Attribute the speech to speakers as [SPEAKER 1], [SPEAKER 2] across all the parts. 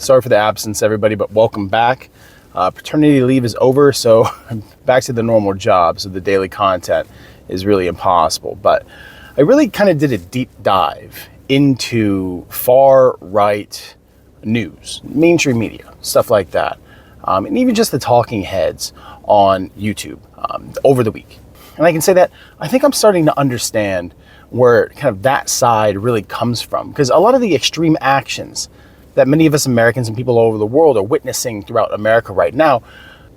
[SPEAKER 1] Sorry for the absence, everybody, but welcome back. Paternity leave is over, so I'm back to the normal job, so the daily content is really impossible. But I really kind of did a deep dive into far-right news, mainstream media, stuff like that, and even just the talking heads on YouTube over the week. And I can say that I think I'm starting to understand where kind of that side really comes from, because a lot of the extreme actions that many of us Americans and people all over the world are witnessing throughout America right now,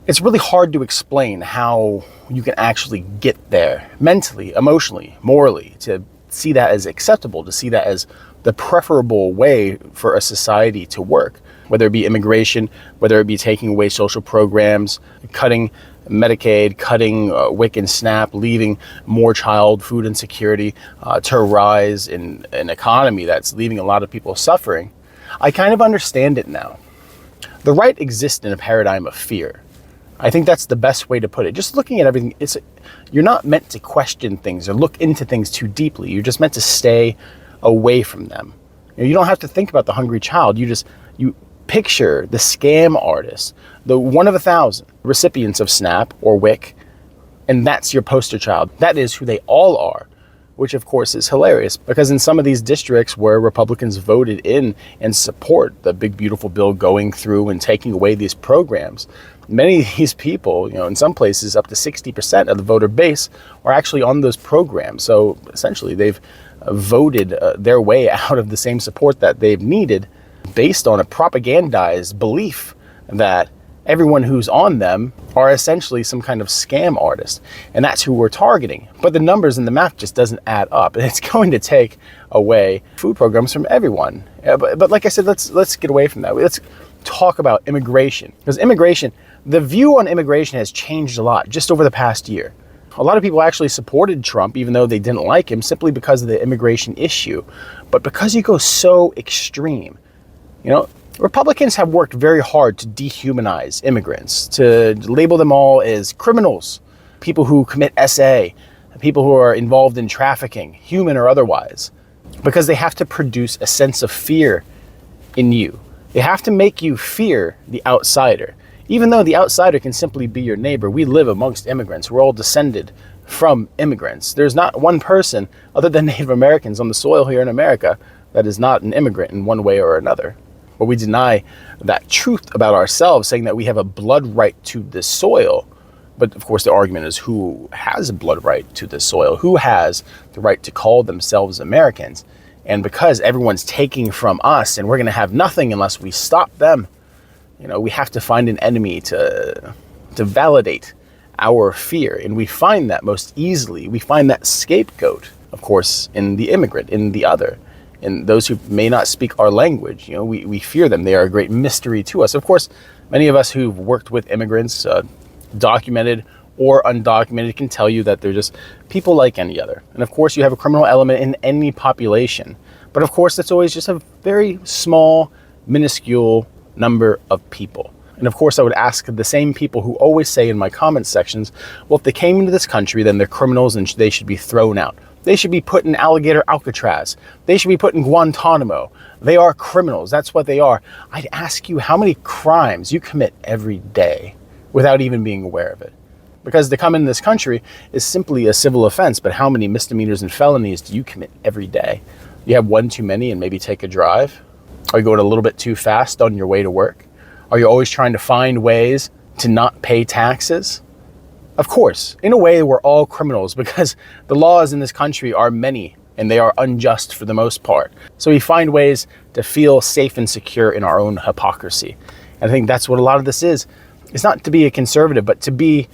[SPEAKER 1] it's really hard to explain how you can actually get there mentally, emotionally, morally, to see that as acceptable, to see that as the preferable way for a society to work, whether it be immigration, whether it be taking away social programs, cutting Medicaid, cutting WIC and SNAP, leaving more child food insecurity to rise in an economy that's leaving a lot of people suffering. I kind of understand it now. The right exists in a paradigm of fear. I think that's the best way to put it. Just looking at everything, you're not meant to question things or look into things too deeply. You're just meant to stay away from them. You don't have to think about the hungry child. You picture the scam artist, the one of 1,000 recipients of SNAP or WIC, and that's your poster child. That is who they all are, which of course is hilarious, because in some of these districts where Republicans voted in and support the big beautiful bill going through and taking away these programs, many of these people, in some places up to 60% of the voter base are actually on those programs. So essentially they've voted their way out of the same support that they've needed based on a propagandized belief that everyone who's on them are essentially some kind of scam artist. And that's who we're targeting. But the numbers and the math just doesn't add up. And it's going to take away food programs from everyone. But like I said, let's get away from that. Let's talk about immigration. Because immigration, the view on immigration has changed a lot just over the past year. A lot of people actually supported Trump, even though they didn't like him, simply because of the immigration issue. But because you go so extreme, Republicans have worked very hard to dehumanize immigrants, to label them all as criminals, people who commit SA, people who are involved in trafficking, human or otherwise, because they have to produce a sense of fear in you. They have to make you fear the outsider. Even though the outsider can simply be your neighbor, we live amongst immigrants. We're all descended from immigrants. There's not one person other than Native Americans on the soil here in America that is not an immigrant in one way or another. But we deny that truth about ourselves, saying that we have a blood right to this soil. But of course, the argument is who has a blood right to this soil? Who has the right to call themselves Americans? And because everyone's taking from us and we're going to have nothing unless we stop them, we have to find an enemy to validate our fear. And we find that most easily. We find that scapegoat, of course, in the immigrant, in the other. And those who may not speak our language, we fear them. They are a great mystery to us. Of course, many of us who've worked with immigrants, documented or undocumented, can tell you that they're just people like any other. And of course, you have a criminal element in any population. But of course, that's always just a very small, minuscule number of people. And of course, I would ask the same people who always say in my comment sections, well, if they came into this country, then they're criminals and they should be thrown out. They should be put in alligator Alcatraz. They should be put in Guantanamo. They are criminals. That's what they are. I'd ask you how many crimes you commit every day without even being aware of it. Because to come in this country is simply a civil offense, but how many misdemeanors and felonies do you commit every day? You have one too many and maybe take a drive? Are you going a little bit too fast on your way to work? Are you always trying to find ways to not pay taxes? Of course, in a way, we're all criminals because the laws in this country are many and they are unjust for the most part. So we find ways to feel safe and secure in our own hypocrisy. And I think that's what a lot of this is. It's not to be a conservative, but to be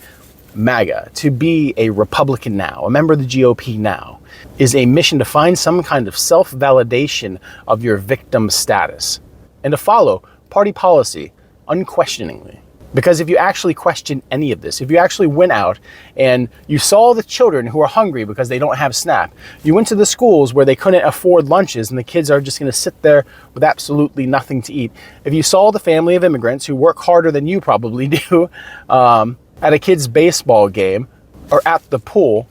[SPEAKER 1] MAGA, to be a Republican now, a member of the GOP now, is a mission to find some kind of self-validation of your victim status and to follow party policy unquestioningly. Because if you actually question any of this, if you actually went out and you saw the children who are hungry because they don't have SNAP, you went to the schools where they couldn't afford lunches and the kids are just going to sit there with absolutely nothing to eat. If you saw the family of immigrants who work harder than you probably do at a kid's baseball game or at the pool,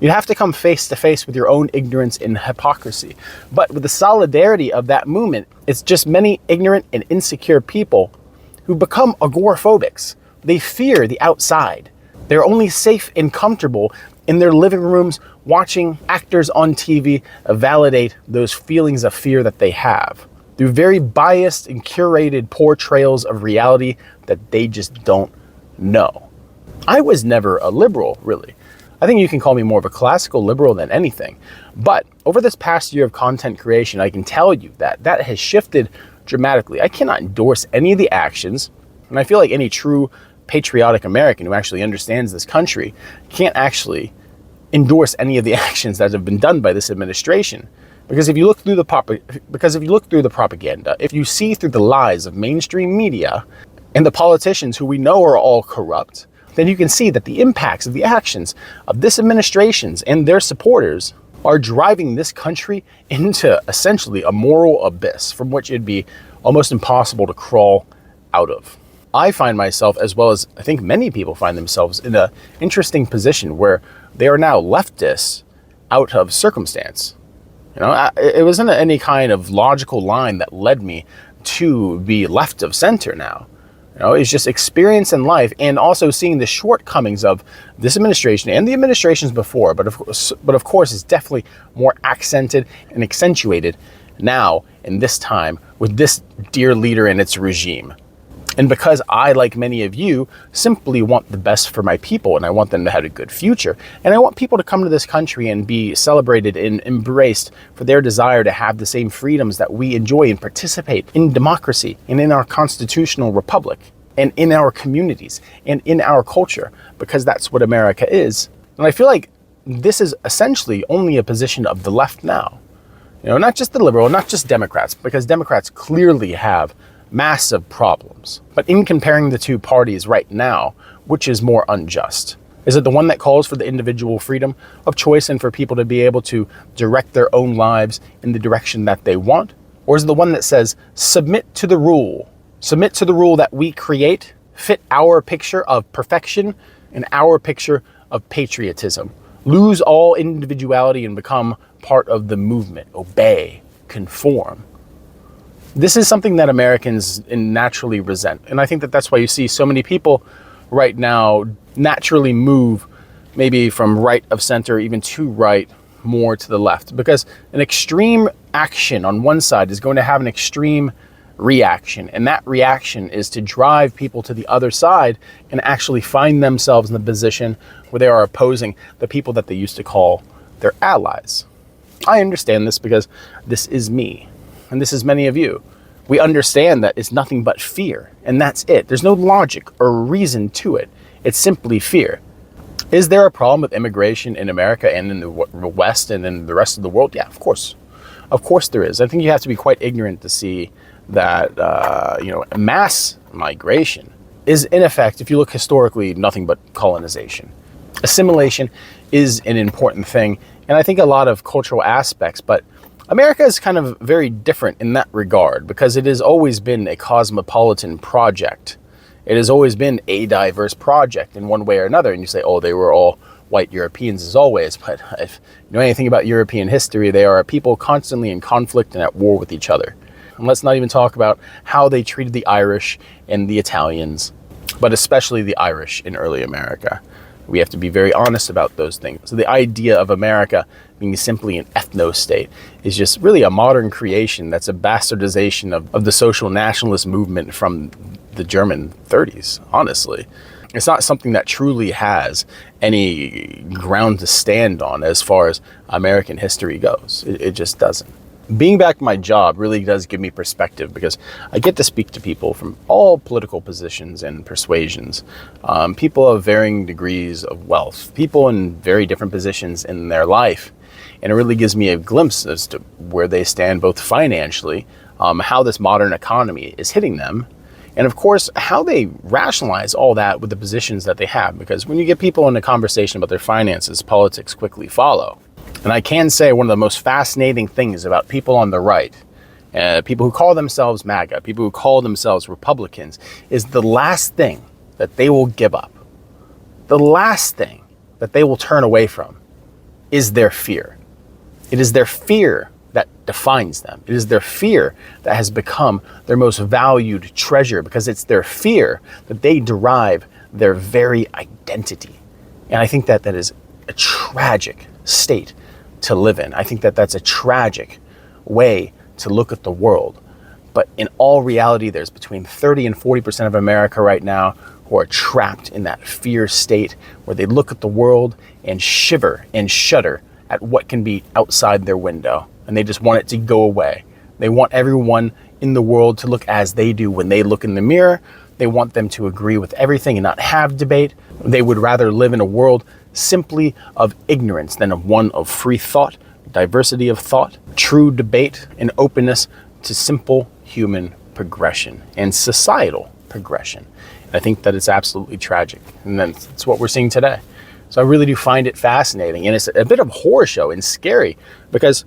[SPEAKER 1] You'd have to come face to face with your own ignorance and hypocrisy. But with the solidarity of that movement, it's just many ignorant and insecure people who become agoraphobics. They fear the outside. They're only safe and comfortable in their living rooms watching actors on TV validate those feelings of fear that they have through very biased and curated portrayals of reality that they just don't know. I was never a liberal, really. I think you can call me more of a classical liberal than anything. But over this past year of content creation, I can tell you that that has shifted dramatically. I cannot endorse any of the actions, and I feel like any true patriotic American who actually understands this country can't actually endorse any of the actions that have been done by this administration. Because if you look through the propaganda, if you see through the lies of mainstream media and the politicians who we know are all corrupt, then you can see that the impacts of the actions of this administrations and their supporters are driving this country into essentially a moral abyss from which it'd be almost impossible to crawl out of. I find myself, as well as I think many people find themselves, in an interesting position where they are now leftists out of circumstance. It wasn't any kind of logical line that led me to be left of center now. It's just experience in life and also seeing the shortcomings of this administration and the administrations before. But of course, it's definitely more accented and accentuated now in this time with this dear leader and its regime. And because I, like many of you, simply want the best for my people and I want them to have a good future. And I want people to come to this country and be celebrated and embraced for their desire to have the same freedoms that we enjoy and participate in democracy and in our constitutional republic and in our communities and in our culture, because that's what America is. And I feel like this is essentially only a position of the left now. Not just the liberal, not just Democrats, because Democrats clearly have massive problems. But in comparing the two parties right now, which is more unjust? Is it the one that calls for the individual freedom of choice and for people to be able to direct their own lives in the direction that they want? Or is it the one that says, submit to the rule that we create, fit our picture of perfection and our picture of patriotism, lose all individuality and become part of the movement, obey, conform? This is something that Americans naturally resent. And I think that that's why you see so many people right now naturally move maybe from right of center, even to right, more to the left. Because an extreme action on one side is going to have an extreme reaction. And that reaction is to drive people to the other side and actually find themselves in the position where they are opposing the people that they used to call their allies. I understand this because this is me. And this is many of you. We understand that it's nothing but fear, and that's it. There's no logic or reason to it. It's simply fear. Is there a problem with immigration in America and in the West and in the rest of the world? Yeah, of course. Of course there is. I think you have to be quite ignorant to see that, mass migration is, in effect, if you look historically, nothing but colonization. Assimilation is an important thing, and I think a lot of cultural aspects, but America is kind of very different in that regard because it has always been a cosmopolitan project. It has always been a diverse project in one way or another. And you say, oh, they were all white Europeans as always. But if you know anything about European history, they are a people constantly in conflict and at war with each other. And let's not even talk about how they treated the Irish and the Italians, but especially the Irish in early America. We have to be very honest about those things. So the idea of America being simply an ethno-state is just really a modern creation that's a bastardization of the social nationalist movement from the German 30s, honestly. It's not something that truly has any ground to stand on as far as American history goes. It just doesn't. Being back in my job really does give me perspective because I get to speak to people from all political positions and persuasions, people of varying degrees of wealth, people in very different positions in their life. And it really gives me a glimpse as to where they stand both financially, how this modern economy is hitting them, and of course, how they rationalize all that with the positions that they have. Because when you get people in a conversation about their finances, politics quickly follow. And I can say one of the most fascinating things about people on the right, people who call themselves MAGA, people who call themselves Republicans, is the last thing that they will give up, the last thing that they will turn away from is their fear. It is their fear that defines them. It is their fear that has become their most valued treasure, because it's their fear that they derive their very identity. And I think that that is a tragic state to live in. I think that that's a tragic way to look at the world. But in all reality, there's between 30 and 40% of America right now who are trapped in that fear state where they look at the world and shiver and shudder at what can be outside their window. And they just want it to go away. They want everyone in the world to look as they do when they look in the mirror. They want them to agree with everything and not have debate. They would rather live in a world simply of ignorance than of one of free thought, diversity of thought, true debate, and openness to simple human progression and societal progression. I think that it's absolutely tragic, and that's what we're seeing today. So I really do find it fascinating, and it's a bit of a horror show and scary, because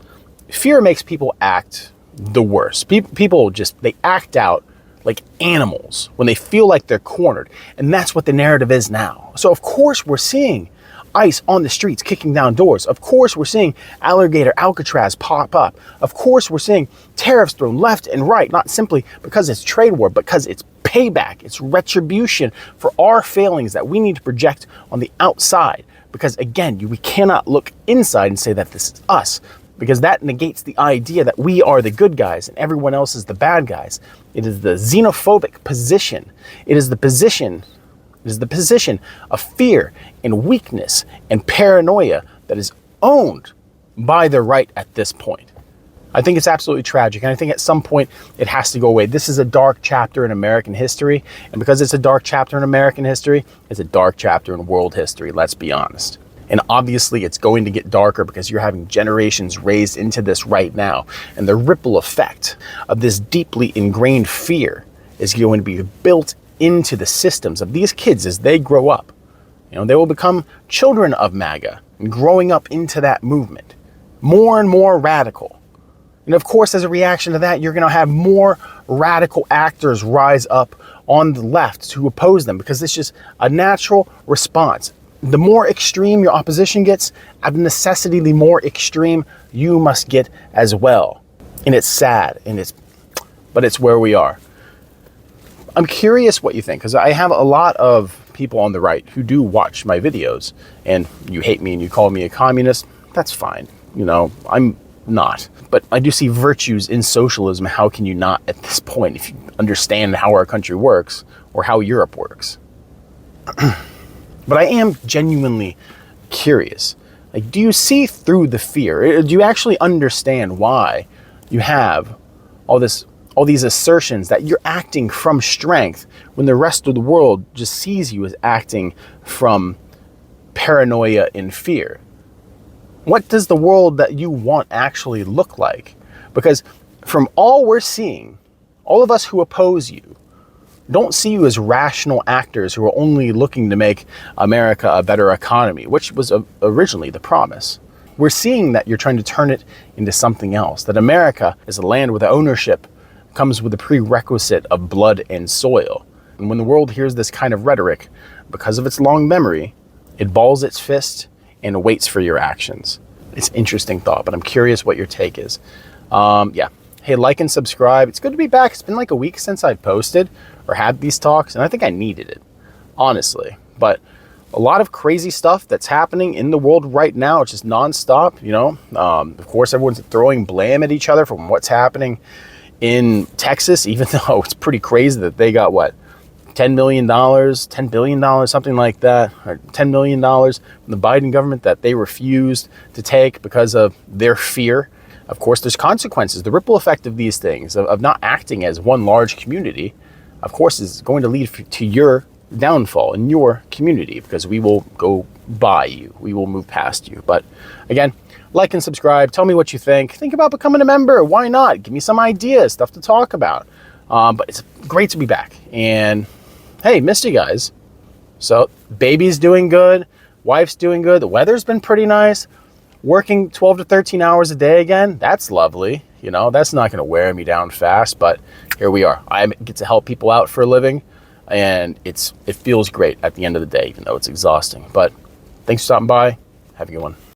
[SPEAKER 1] fear makes people act the worst. People just, they act out like animals when they feel like they're cornered, and that's what the narrative is now. So of course we're seeing ICE on the streets kicking down doors. Of course we're seeing Alcatraz pop up. Of course we're seeing tariffs thrown left and right, not simply because it's trade war, but because it's payback, it's retribution for our failings that we need to project on the outside. Because again, we cannot look inside and say that this is us, because that negates the idea that we are the good guys and everyone else is the bad guys. It is the xenophobic position. It is the position of fear and weakness and paranoia that is owned by the right at this point. I think it's absolutely tragic, and I think at some point it has to go away. This is a dark chapter in American history, and because it's a dark chapter in American history, it's a dark chapter in world history, let's be honest. And obviously it's going to get darker because you're having generations raised into this right now, and the ripple effect of this deeply ingrained fear is going to be built into the systems of these kids as they grow up. They will become children of MAGA and growing up into that movement, more and more radical. And of course, as a reaction to that, you're going to have more radical actors rise up on the left to oppose them, because it's just a natural response. The more extreme your opposition gets, out of necessity, the more extreme you must get as well. And it's sad, but it's where we are. I'm curious what you think, because I have a lot of people on the right who do watch my videos, and you hate me and you call me a communist. That's fine. I'm not. But I do see virtues in socialism. How can you not at this point, if you understand how our country works or how Europe works? But I am genuinely curious. Like, do you see through the fear? Do you actually understand why you have all these assertions that you're acting from strength when the rest of the world just sees you as acting from paranoia and fear? What does the world that you want actually look like? Because from all we're seeing, all of us who oppose you don't see you as rational actors who are only looking to make America a better economy, which was originally the promise. We're seeing that you're trying to turn it into something else, that America is a land where the ownership comes with a prerequisite of blood and soil. And when the world hears this kind of rhetoric, because of its long memory, it balls its fist and waits for your actions. It's an interesting thought, but I'm curious what your take is. Yeah. Hey, like and subscribe. It's good to be back. It's been like a week since I posted or had these talks, and I think I needed it, honestly. But a lot of crazy stuff that's happening in the world right now. It's just nonstop, Of course, everyone's throwing blame at each other from what's happening in Texas, even though it's pretty crazy that they got, $10 million, $10 billion, something like that, or $10 million from the Biden government that they refused to take because of their fear. Of course, there's consequences. The ripple effect of these things, of not acting as one large community, of course, is going to lead to your downfall in your community, because we will go by you. We will move past you. But again, like and subscribe. Tell me what you think. Think about becoming a member. Why not? Give me some ideas, stuff to talk about. But it's great to be back. And hey, missed you guys. So baby's doing good. Wife's doing good. The weather's been pretty nice. Working 12 to 13 hours a day again. That's lovely. That's not going to wear me down fast, but here we are. I get to help people out for a living, and it feels great at the end of the day, even though it's exhausting. But thanks for stopping by. Have a good one.